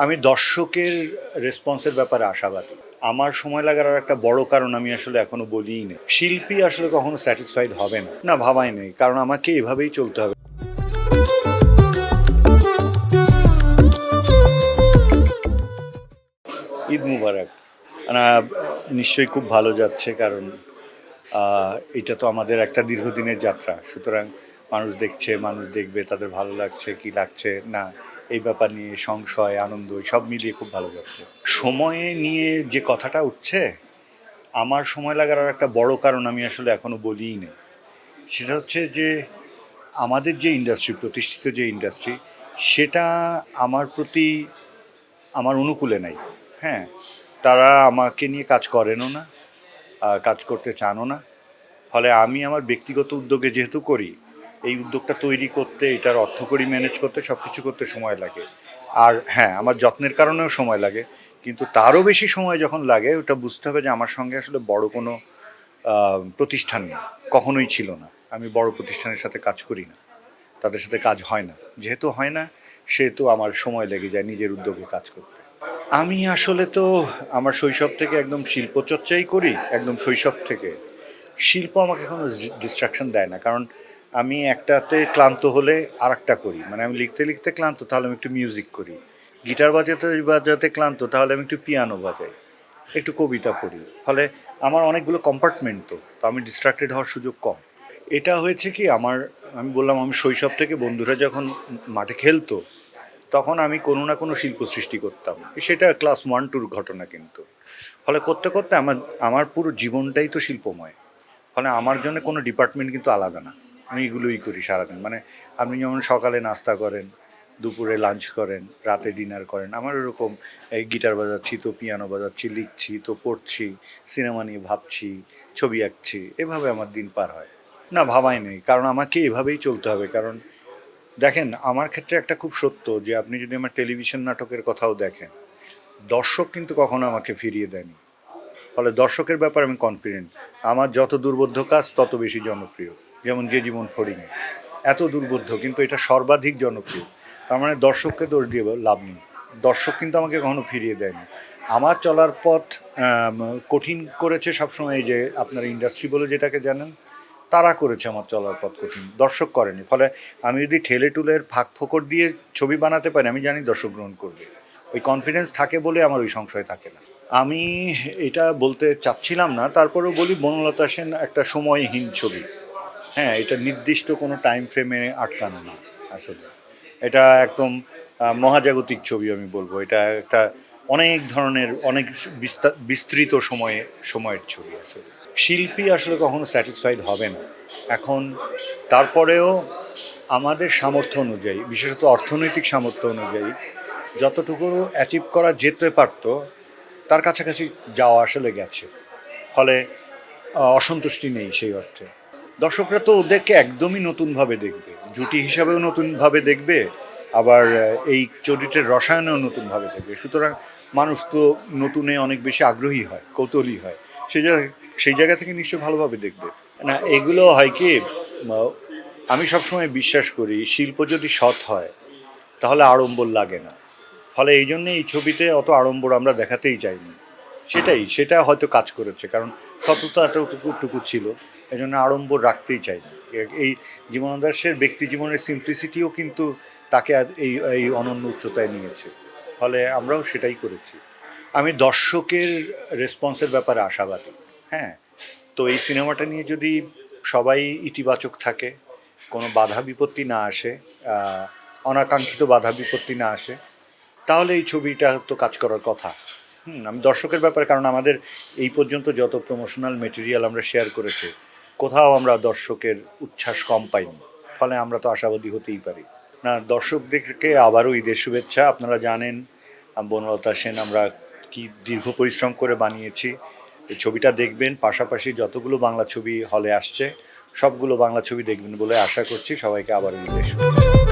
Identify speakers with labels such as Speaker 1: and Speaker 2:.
Speaker 1: আমি দর্শকের রেসপন্সের ব্যাপারে আশাবাদী। আমার সময় লাগার আর একটা বড় কারণ আমি আসলে এখনো বলিই নি। শিল্পী আসলে কখনো স্যাটিসফাইড হবে না। না ভাবাই নেই। কারণ আমাকে এভাবেই চলতে হবে। ঈদ মুবারক। না, নিশ্চয়ই খুব ভালো যাচ্ছে কারণ এটা তো আমাদের একটা দীর্ঘদিনের যাত্রা। সুতরাং মানুষ দেখছে, মানুষ দেখবে, তাদের ভালো লাগছে কি লাগছে না এই ব্যাপার নিয়ে সংশয়, আনন্দ সব মিলিয়ে খুব ভালো যাচ্ছে। সময়ে নিয়ে যে কথাটা উঠছে, আমার সময় লাগার আর একটা বড় কারণ আমি আসলে এখনো বলিই নি। সেটা হচ্ছে যে আমাদের যে ইন্ডাস্ট্রি, প্রতিষ্ঠিত যে ইন্ডাস্ট্রি, সেটা আমার প্রতি আমার অনুকূলে নাই। হ্যাঁ, তারা আমাকে নিয়ে কাজ করেনও না, কাজ করতে চানও না। ফলে আমি আমার ব্যক্তিগত উদ্যোগে যেহেতু করি, এই উদ্যোগটা তৈরি করতে, এটার অর্থকড়ি ম্যানেজ করতে, সব কিছু করতে সময় লাগে। আর হ্যাঁ, আমার যত্নের কারণেও সময় লাগে, কিন্তু তারও বেশি সময় যখন লাগে ওটা বুঝতে হবে যে আমার সঙ্গে আসলে বড় কোনো প্রতিষ্ঠান নেই, কখনোই ছিল না। আমি বড় প্রতিষ্ঠানের সাথে কাজ করি না, তাদের সাথে কাজ হয় না। যেহেতু হয় না, সেহেতু আমার সময় লেগে যায় নিজের উদ্যোগে কাজ করতে। আমি আসলে তো আমার শৈশব থেকে একদম শিল্পচর্চাই করি, একদম শৈশব থেকে। শিল্প আমাকে কোনো ডিস্ট্রাকশন দেয় না, কারণ আমি একটাতে ক্লান্ত হলে আর একটা করি। মানে আমি লিখতে লিখতে ক্লান্ত, তাহলে আমি একটু মিউজিক করি। গিটার বাজাতে বাজাতে ক্লান্ত, তাহলে আমি একটু পিয়ানো বাজাই, একটু কবিতা পড়ি। ফলে আমার অনেকগুলো কম্পার্টমেন্ট, তো আমি ডিস্ট্রাক্টেড হওয়ার সুযোগ কম। এটা হয়েছে কি, আমি বললাম আমি শৈশব থেকে বন্ধুরা যখন মাঠে খেলতো, তখন আমি কোনো না কোনো শিল্প সৃষ্টি করতাম। সেটা ক্লাস 1-2 ঘটনা কিন্তু। ফলে করতে করতে আমার আমার পুরো জীবনটাই তো শিল্পময়। ফলে আমার জন্য কোনো ডিপার্টমেন্ট কিন্তু আলাদা না। আমি এগুলোই করি সারাদিন। মানে আপনি যেমন সকালে নাস্তা করেন, দুপুরে লাঞ্চ করেন, রাতে ডিনার করেন। আমার ওরকম এই গিটার বাজাচ্ছি, তো পিয়ানো বাজাচ্ছি, লিখছি, তো পড়ছি, সিনেমা নিয়ে ভাবছি, ছবি আঁকছি। এভাবে আমার দিন পার হয়। না ভাবাই নেই। কারণ আমাকে এভাবেই চলতে হবে। কারণ দেখেন, আমার ক্ষেত্রে একটা খুব সত্য যে আপনি যদি আমার টেলিভিশন নাটকের কথাও দেখেন, দর্শক কিন্তু কখনো আমাকে ফিরিয়ে দেয়নি। ফলে দর্শকের ব্যাপারে আমি কনফিডেন্ট। আমার যত দুর্বোধ্য কাজ তত বেশি জনপ্রিয়। যেমন যে জীবন ফড়িংয়ে এত দুর্বোধ্য, কিন্তু এটা সর্বাধিক জনপ্রিয়। তার মানে দর্শককে দোষ দিয়ে লাভ নেই। দর্শক কিন্তু আমাকে কখনো ফিরিয়ে দেয়নি। আমার চলার পথ আম, কঠিন করেছে সবসময়। এই যে আপনার ইন্ডাস্ট্রি বলে যেটাকে জানেন, তারা করেছে আমার চলার পথ কঠিন, দর্শক করেনি। ফলে আমি যদি ঠেলে টুলের ফাঁক ফোকর দিয়ে ছবি বানাতে পারি, আমি জানি দর্শক গ্রহণ করবে। ওই কনফিডেন্স থাকে বলে আমার ওই সংশয় থাকে না। আমি এটা বলতে চাচ্ছিলাম না, তারপরেও বলি, বনলতা সেন একটা সময়হীন ছবি। হ্যাঁ, এটা নির্দিষ্ট কোনো টাইম ফ্রেমে আটকানো না আসলে। এটা একদম মহাজাগতিক ছবি আমি বলবো। এটা একটা অনেক ধরনের, অনেক বিস্তৃত সময়ের ছবি আসলে। শিল্পী আসলে কখনো স্যাটিসফাইড হবে না। এখন তারপরেও আমাদের সামর্থ্য অনুযায়ী, বিশেষত অর্থনৈতিক সামর্থ্য অনুযায়ী যতটুকু অ্যাচিভ করা যেতে পারতো, তার কাছাকাছি যাওয়া আসলে গেছে। ফলে অসন্তুষ্টি নেই সেই অর্থে। দর্শকরা তো ওদেরকে একদমই নতুনভাবে দেখবে, জুটি হিসাবেও নতুনভাবে দেখবে, আবার এই চরিত্রের রসায়নেও নতুনভাবে দেখবে। সুতরাং মানুষ তো নতুনে অনেক বেশি আগ্রহী হয়, কৌতূহলী হয়। সেই জায়গা থেকে নিশ্চয়ই ভালোভাবে দেখবে। না, এগুলো হয় কি, আমি সবসময় বিশ্বাস করি শিল্প যদি সৎ হয় তাহলে আড়ম্বর লাগে না। ফলে এই জন্যে এই ছবিতে অত আড়ম্বর আমরা দেখাতেই চাইনি। সেটা হয়তো কাজ করেছে, কারণ সততাটুকু ছিল। এই জন্য আড়ম্বর রাখতেই চাইনি। এই জীবনানন্দ দাশের ব্যক্তি জীবনের সিম্পলিসিটিও কিন্তু তাকে এই এই অনন্য উচ্চতায় নিয়েছে। ফলে আমরাও সেটাই করেছি। আমি দর্শকের রেসপন্সের ব্যাপারে আশাবাদী। হ্যাঁ, তো এই সিনেমাটা নিয়ে যদি সবাই ইতিবাচক থাকে, কোনো বাধা বিপত্তি না আসে, অনাকাঙ্ক্ষিত বাধা বিপত্তি না আসে, তাহলে এই ছবিটা তো কাজ করার কথা। আমি দর্শকের ব্যাপারে, কারণ আমাদের এই পর্যন্ত যত প্রমোশনাল মেটেরিয়াল আমরা শেয়ার করেছি, কোথাও আমরা দর্শকের উচ্ছ্বাস কম পাইনি। ফলে আমরা তো আশাবাদী হতেই পারি। না, দর্শকদেরকে আবারও ঈদের শুভেচ্ছা। আপনারা জানেন বনলতা সেন আমরা কি দীর্ঘ পরিশ্রম করে বানিয়েছি। এই ছবিটা দেখবেন, পাশাপাশি যতগুলো বাংলা ছবি হলে আসছে সবগুলো বাংলা ছবি দেখবেন বলে আশা করছি। সবাইকে আবারও ঈদের শুভেচ্ছা।